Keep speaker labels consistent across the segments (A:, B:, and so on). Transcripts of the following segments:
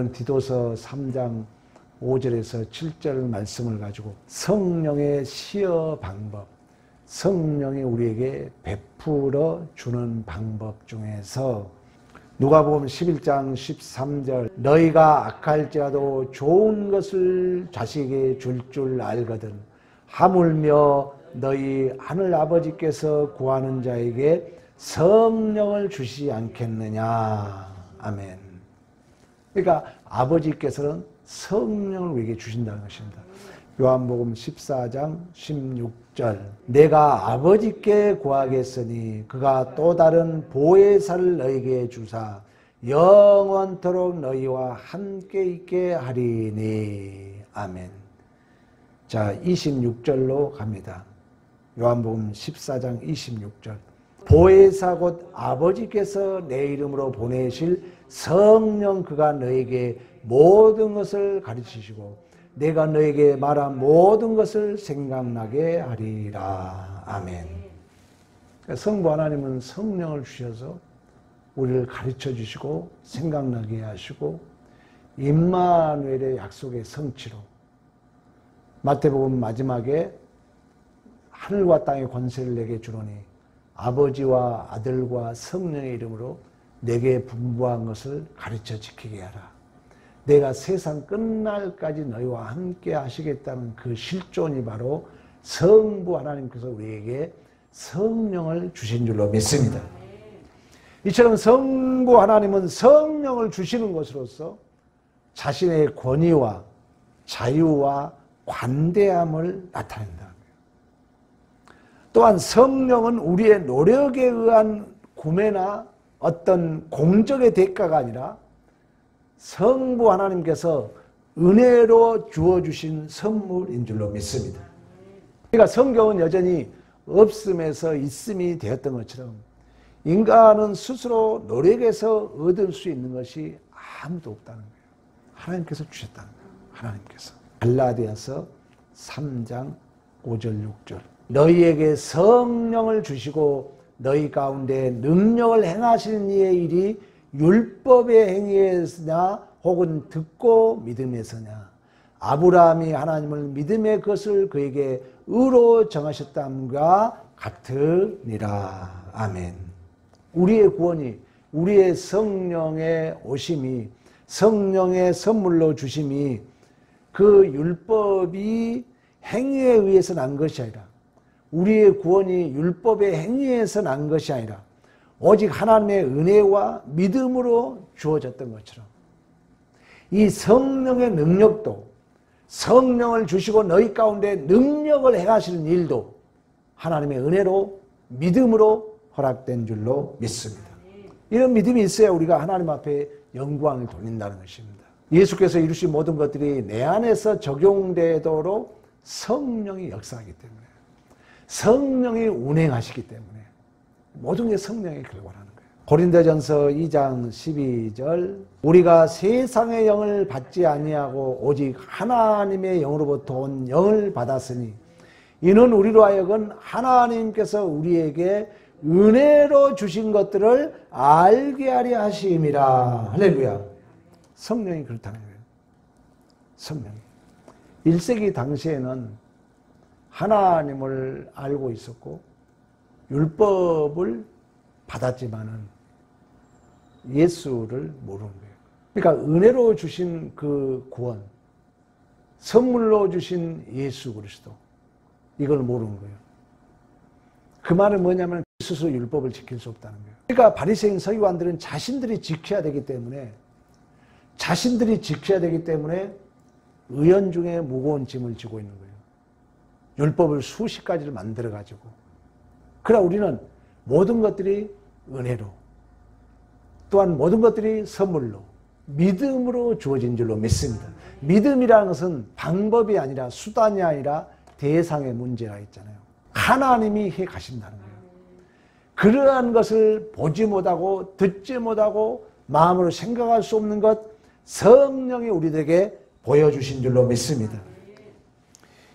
A: 디도서 3장 5절에서 7절 말씀을 가지고 성령의 시여 방법, 성령이 우리에게 베풀어 주는 방법 중에서 누가복음 11장 13절 너희가 악할지라도 좋은 것을 자식에게 줄 알거든 하물며 너희 하늘 아버지께서 구하는 자에게 성령을 주시지 않겠느냐. 아멘. 그러니까 아버지께서는 성령을 우리에게 주신다는 것입니다. 요한복음 14장 16절 내가 아버지께 구하겠으니 그가 또 다른 보혜사를 너희에게 주사 영원토록 너희와 함께 있게 하리니. 아멘. 자, 26절로 갑니다. 요한복음 14장 26절 보혜사 곧 아버지께서 내 이름으로 보내실 성령 그가 너에게 모든 것을 가르치시고 내가 너에게 말한 모든 것을 생각나게 하리라. 아멘. 성부 하나님은 성령을 주셔서 우리를 가르쳐 주시고 생각나게 하시고 임마누엘의 약속의 성취로 마태복음 마지막에 하늘과 땅의 권세를 내게 주노니 아버지와 아들과 성령의 이름으로 내게 분부한 것을 가르쳐 지키게 하라. 내가 세상 끝날까지 너희와 함께 하시겠다는 그 실존이 바로 성부 하나님께서 우리에게 성령을 주신 줄로 믿습니다. 이처럼 성부 하나님은 성령을 주시는 것으로서 자신의 권위와 자유와 관대함을 나타낸다. 또한 성령은 우리의 노력에 의한 구매나 어떤 공적의 대가가 아니라 성부 하나님께서 은혜로 주어주신 선물인 줄로 믿습니다. 그러니까 성경은 여전히 없음에서 있음이 되었던 것처럼 인간은 스스로 노력해서 얻을 수 있는 것이 아무도 없다는 거예요. 하나님께서 주셨다는 거예요. 하나님께서. 갈라디아서 3장 5절 6절 너희에게 성령을 주시고 너희 가운데 능력을 행하시는 이의 일이 율법의 행위에서냐 혹은 듣고 믿음에서냐 아브라함이 하나님을 믿음의 것을 그에게 의로 정하셨다함과 같으니라. 아멘. 우리의 구원이 우리의 성령의 오심이 성령의 선물로 주심이 그 율법이 행위에 의해서 난 것이 아니라 우리의 구원이 율법의 행위에서 난 것이 아니라 오직 하나님의 은혜와 믿음으로 주어졌던 것처럼 이 성령의 능력도 성령을 주시고 너희 가운데 능력을 행하시는 일도 하나님의 은혜로 믿음으로 허락된 줄로 믿습니다. 이런 믿음이 있어야 우리가 하나님 앞에 영광을 돌린다는 것입니다. 예수께서 이루신 모든 것들이 내 안에서 적용되도록 성령이 역사하기 때문에 성령이 운행하시기 때문에 모든 게 성령의 결과라는 거예요. 고린도전서 2장 12절 우리가 세상의 영을 받지 아니하고 오직 하나님의 영으로부터 온 영을 받았으니 이는 우리로 하여금 하나님께서 우리에게 은혜로 주신 것들을 알게 하려 하심이라. 할렐루야. 성령이 그렇다는 거예요. 성령이. 1세기 당시에는 하나님을 알고 있었고 율법을 받았지만은 예수를 모르는 거예요. 그러니까 은혜로 주신 그 구원, 선물로 주신 예수 그리스도 이걸 모르는 거예요. 그 말은 뭐냐면 스스로 율법을 지킬 수 없다는 거예요. 그러니까 바리새인 서기관들은 자신들이 지켜야 되기 때문에 의연중에 무거운 짐을 지고 있는 거예요. 율법을 수십 가지를 만들어가지고. 그러나 우리는 모든 것들이 은혜로 또한 모든 것들이 선물로 믿음으로 주어진 줄로 믿습니다. 믿음이라는 것은 방법이 아니라 수단이 아니라 대상의 문제가 있잖아요. 하나님이 해 가신다는 거예요. 그러한 것을 보지 못하고 듣지 못하고 마음으로 생각할 수 없는 것 성령이 우리에게 보여주신 줄로 믿습니다.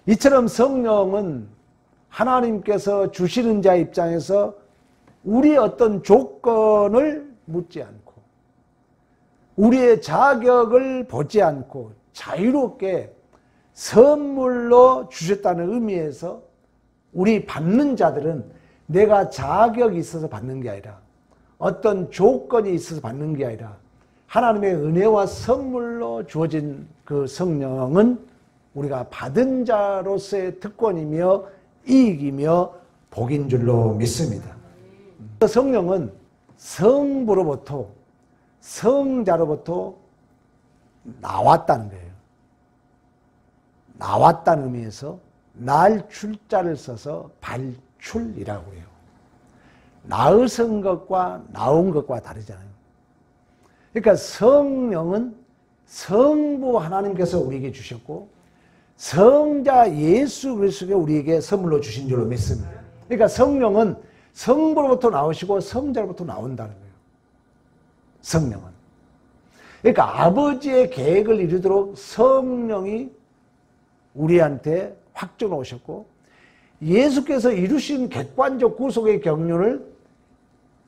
A: 이처럼 성령은 하나님께서 주시는 자 입장에서 우리의 어떤 조건을 묻지 않고 우리의 자격을 보지 않고 자유롭게 선물로 주셨다는 의미에서 우리 받는 자들은 내가 자격이 있어서 받는 게 아니라 어떤 조건이 있어서 받는 게 아니라 하나님의 은혜와 선물로 주어진 그 성령은 우리가 받은 자로서의 특권이며 이익이며 복인 줄로 믿습니다. 성령은 성부로부터 성자로부터 나왔다는 거예요. 나왔다는 의미에서 날출자를 써서 발출이라고 해요. 나으선 것과 나온 것과 다르잖아요. 그러니까 성령은 성부 하나님께서 우리에게 주셨고 성자 예수 그리스도가 우리에게 선물로 주신 줄로 믿습니다. 그러니까 성령은 성부로부터 나오시고 성자로부터 나온다는 거예요. 성령은. 그러니까 아버지의 계획을 이루도록 성령이 우리한테 확정해 오셨고 예수께서 이루신 객관적 구속의 경륜을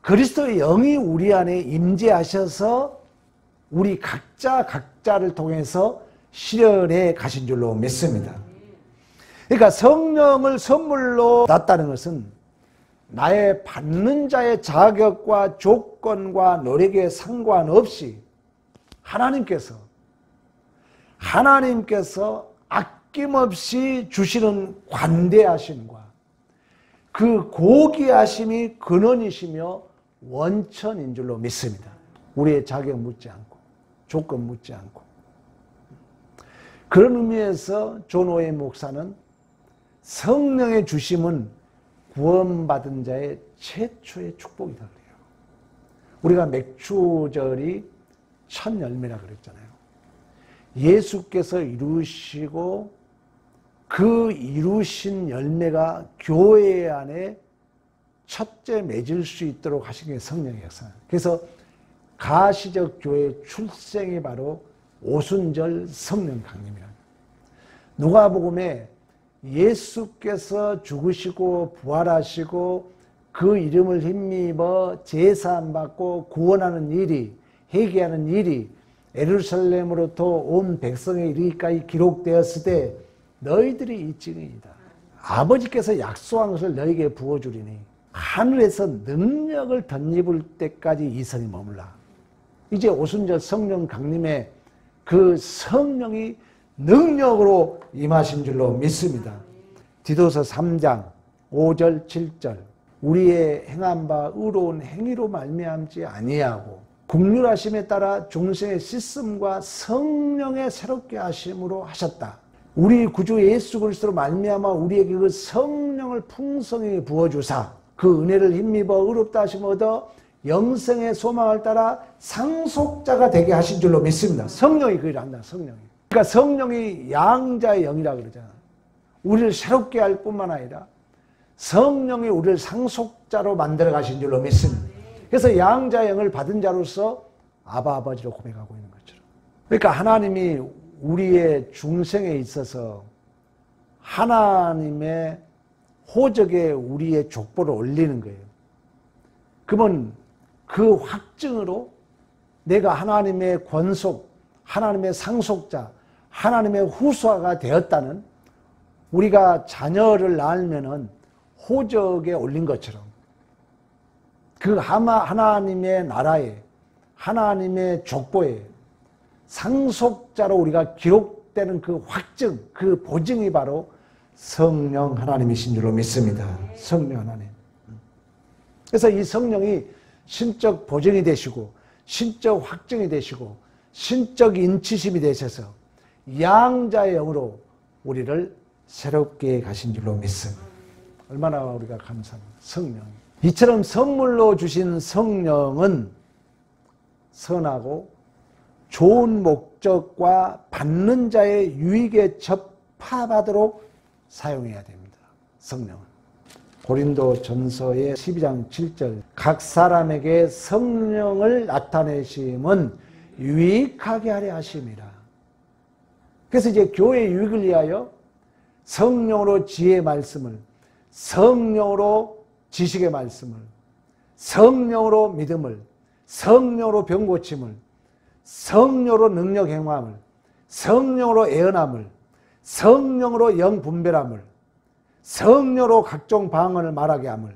A: 그리스도의 영이 우리 안에 임재하셔서 우리 각자를 통해서 실현해 가신 줄로 믿습니다. 그러니까 성령을 선물로 받았다는 것은 나의 받는 자의 자격과 조건과 노력에 상관없이 하나님께서 아낌없이 주시는 관대하심과 그 고귀하심이 근원이시며 원천인 줄로 믿습니다. 우리의 자격 묻지 않고 조건 묻지 않고. 그런 의미에서 존 오웨이 목사는 성령의 주심은 구원받은 자의 최초의 축복이다 그래요. 우리가 맥주절이 첫 열매라 그랬잖아요. 예수께서 이루시고 그 이루신 열매가 교회 안에 첫째 맺을 수 있도록 하신 게 성령의 역사예요. 그래서 가시적 교회의 출생이 바로 오순절 성령 강림이라. 누가복음에 예수께서 죽으시고 부활하시고 그 이름을 힘입어 제사함 받고 구원하는 일이 회개하는 일이 예루살렘으로부터 온 백성에 이르기까지 기록되었을 때 너희들이 이 증인이다. 아버지께서 약속한 것을 너희에게 부어주리니 하늘에서 능력을 덧입을 때까지 이 성이 머물라. 이제 오순절 성령 강림에 그 성령이 능력으로 임하신 줄로 믿습니다. 디도서 3장 5절 7절 우리의 행한 바 의로운 행위로 말미암지 아니하고 긍휼하심에 따라 중생의 씻음과 성령의 새롭게 하심으로 하셨다. 우리 구주 예수 그리스도로 말미암아 우리에게 그 성령을 풍성히 부어주사 그 은혜를 힘입어 의롭다 하심을 얻어 영생의 소망을 따라 상속자가 되게 하신 줄로 믿습니다. 성령이 그 일을 한다. 성령이. 그러니까 성령이 양자의 영이라 그러잖아. 우리를 새롭게 할 뿐만 아니라 성령이 우리를 상속자로 만들어 가신 줄로 믿습니다. 그래서 양자의 영을 받은 자로서 아바 아버지로 고백하고 있는 것처럼. 그러니까 하나님이 우리의 중생에 있어서 하나님의 호적에 우리의 족보를 올리는 거예요. 그러면 그 확증으로 내가 하나님의 권속, 하나님의 상속자, 하나님의 후손가 되었다는 우리가 자녀를 낳으면은 호적에 올린 것처럼 그 하나님의 나라에 하나님의 족보에 상속자로 우리가 기록되는 그 확증, 그 보증이 바로 성령 하나님이신 줄로 믿습니다. 성령 하나님. 그래서 이 성령이 신적 보증이 되시고 신적 확증이 되시고 신적 인치심이 되셔서 양자의 영으로 우리를 새롭게 가신 줄로 믿습니다. 얼마나 우리가 감사합니다. 성령. 이처럼 선물로 주신 성령은 선하고 좋은 목적과 받는 자의 유익에 접합하도록 사용해야 됩니다. 성령은. 고린도 전서의 12장 7절 각 사람에게 성령을 나타내심은 유익하게 하려 하심이라. 그래서 이제 교회의 유익을 위하여 성령으로 지혜의 말씀을, 성령으로 지식의 말씀을, 성령으로 믿음을, 성령으로 병고침을, 성령으로 능력 행함을, 성령으로 애언함을, 성령으로 영 분별함을, 성령으로 각종 방언을 말하게 함을,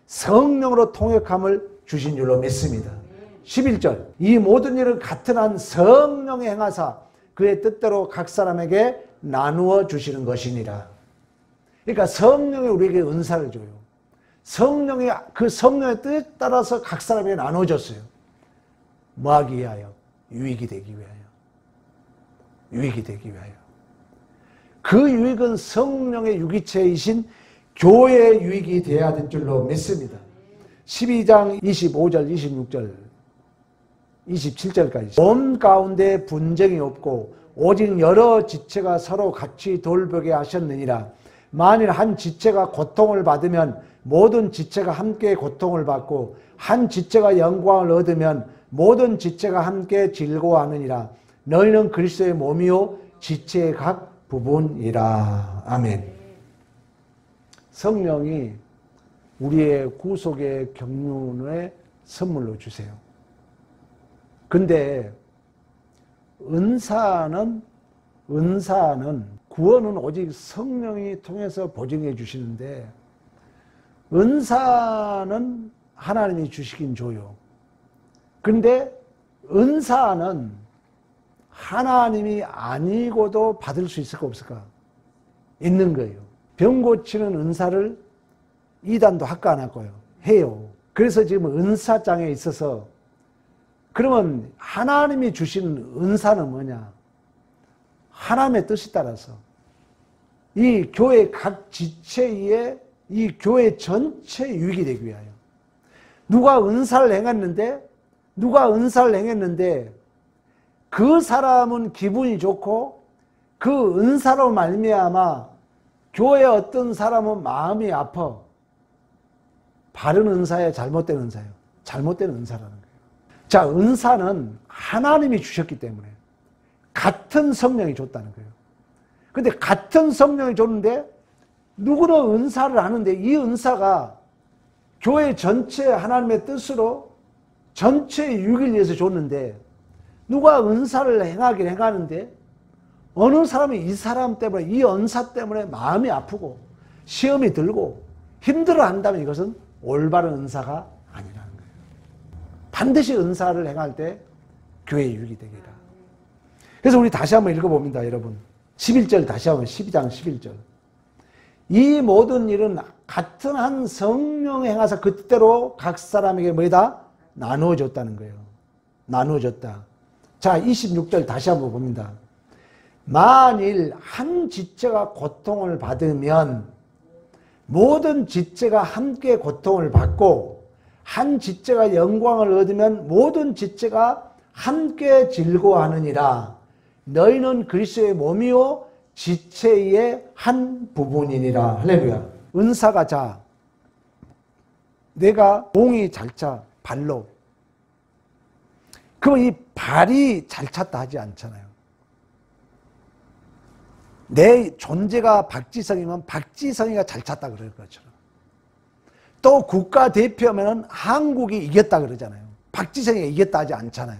A: 성령으로 통역함을 주신 줄로 믿습니다. 11절 이 모든 일을 같은 한 성령의 행하사 그의 뜻대로 각 사람에게 나누어 주시는 것이니라. 그러니까 성령이 우리에게 은사를 줘요. 성령이 그 성령의 뜻 따라서 각 사람에게 나눠줬어요. 뭐하기 위하여? 유익이 되기 위하여. 유익이 되기 위하여. 그 유익은 성령의 유기체이신 교회의 유익이 되어야 될 줄로 믿습니다. 12장 25절, 26절, 27절까지 몸 가운데 분쟁이 없고 오직 여러 지체가 서로 같이 돌보게 하셨느니라. 만일 한 지체가 고통을 받으면 모든 지체가 함께 고통을 받고 한 지체가 영광을 얻으면 모든 지체가 함께 즐거워하느니라. 너희는 그리스도의 몸이요 지체의 각 부분이라. 아멘. 성령이 우리의 구속의 경륜의 선물로 주세요. 근데 은사는 구원은 오직 성령이 통해서 보증해 주시는데 은사는 하나님이 주시긴 줘요. 근데 은사는 하나님이 아니고도 받을 수 있을까 없을까? 있는 거예요. 병 고치는 은사를 이단도 할까 안 할까요? 해요. 그래서 지금 은사장에 있어서 그러면 하나님이 주시는 은사는 뭐냐? 하나님의 뜻에 따라서 이 교회 각 지체에 이 교회 전체 유익이 되기 위하여 누가 은사를 행했는데 그 사람은 기분이 좋고 그 은사로 말미암아 교회 어떤 사람은 마음이 아파. 바른 은사예요? 잘못된 은사예요? 잘못된 은사라는 거예요. 자, 은사는 하나님이 주셨기 때문에 같은 성령이 줬다는 거예요. 근데 같은 성령이 줬는데 누구는 은사를 하는데 이 은사가 교회 전체 하나님의 뜻으로 전체 유익을 위해서 줬는데 누가 은사를 행하는데 어느 사람이 이 사람 때문에 이 은사 때문에 마음이 아프고 시험이 들고 힘들어한다면 이것은 올바른 은사가 아니라는 거예요. 반드시 은사를 행할 때 교회의 유익이 되기라. 그래서 우리 다시 한번 읽어봅니다, 여러분. 11절 다시 한번 12장 11절. 이 모든 일은 같은 한 성령의 행하사 그 뜻대로 각 사람에게 뭐다? 나누어졌다는 거예요. 나누어졌다. 자, 26절 다시 한번 봅니다. 만일 한 지체가 고통을 받으면 모든 지체가 함께 고통을 받고 한 지체가 영광을 얻으면 모든 지체가 함께 즐거워하느니라. 너희는 그리스도의 몸이요 지체의 한 부분이니라. 할렐루야. 은사가 자, 내가 공이 잘 차, 발로. 그럼 이 발이 잘 찼다 하지 않잖아요. 내 존재가 박지성이면 박지성이가 잘 찼다 그럴 것처럼. 또 국가대표면 한국이 이겼다 그러잖아요. 박지성이가 이겼다 하지 않잖아요.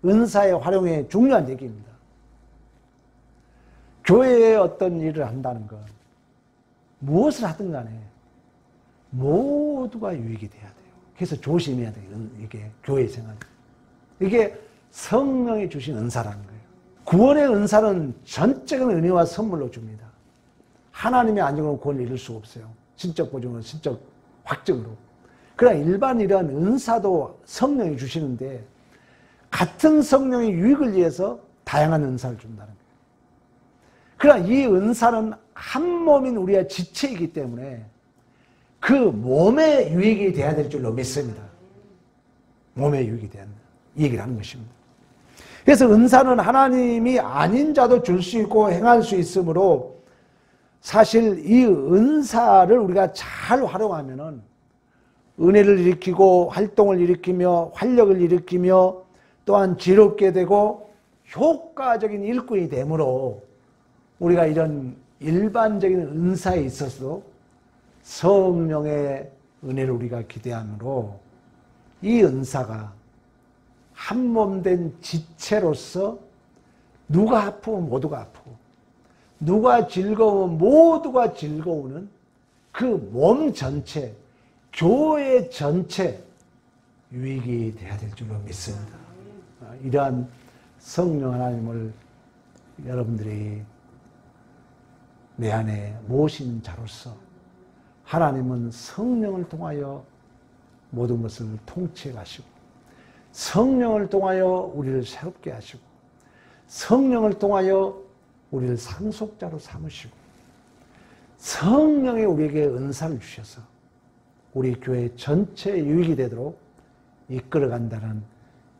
A: 은사의 활용의 중요한 얘기입니다. 교회에 어떤 일을 한다는 건 무엇을 하든 간에 모두가 유익이 돼야 돼요. 그래서 조심해야 돼요. 이게 교회 생활. 이게 성령이 주신 은사라는 거예요. 구원의 은사는 전적인 은혜와 선물로 줍니다. 하나님의 안정으로 구원을 이룰 수 없어요. 신적 보증으로, 신적 확증으로. 그러나 일반 이런 은사도 성령이 주시는데 같은 성령의 유익을 위해서 다양한 은사를 준다는 거예요. 그러나 이 은사는 한 몸인 우리의 지체이기 때문에 그 몸의 유익이 돼야 될 줄로 믿습니다. 몸의 유익이 돼야 한다. 이 얘기를 하는 것입니다. 그래서 은사는 하나님이 아닌 자도 줄 수 있고 행할 수 있으므로 사실 이 은사를 우리가 잘 활용하면은 은혜를 일으키고 활동을 일으키며 활력을 일으키며 또한 지롭게 되고 효과적인 일꾼이 되므로 우리가 이런 일반적인 은사에 있어서도 성령의 은혜를 우리가 기대하므로 이 은사가 한 몸 된 지체로서 누가 아프면 모두가 아프고 누가 즐거우면 모두가 즐거우는 그 몸 전체, 교회 전체 유익이 되어야 될 줄로 믿습니다. 이러한 성령 하나님을 여러분들이 내 안에 모신 자로서 하나님은 성령을 통하여 모든 것을 통치해 가시고 성령을 통하여 우리를 새롭게 하시고 성령을 통하여 우리를 상속자로 삼으시고 성령이 우리에게 은사를 주셔서 우리 교회 전체 유익이 되도록 이끌어간다는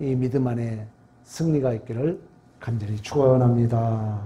A: 이 믿음 안에 승리가 있기를 간절히 축원합니다.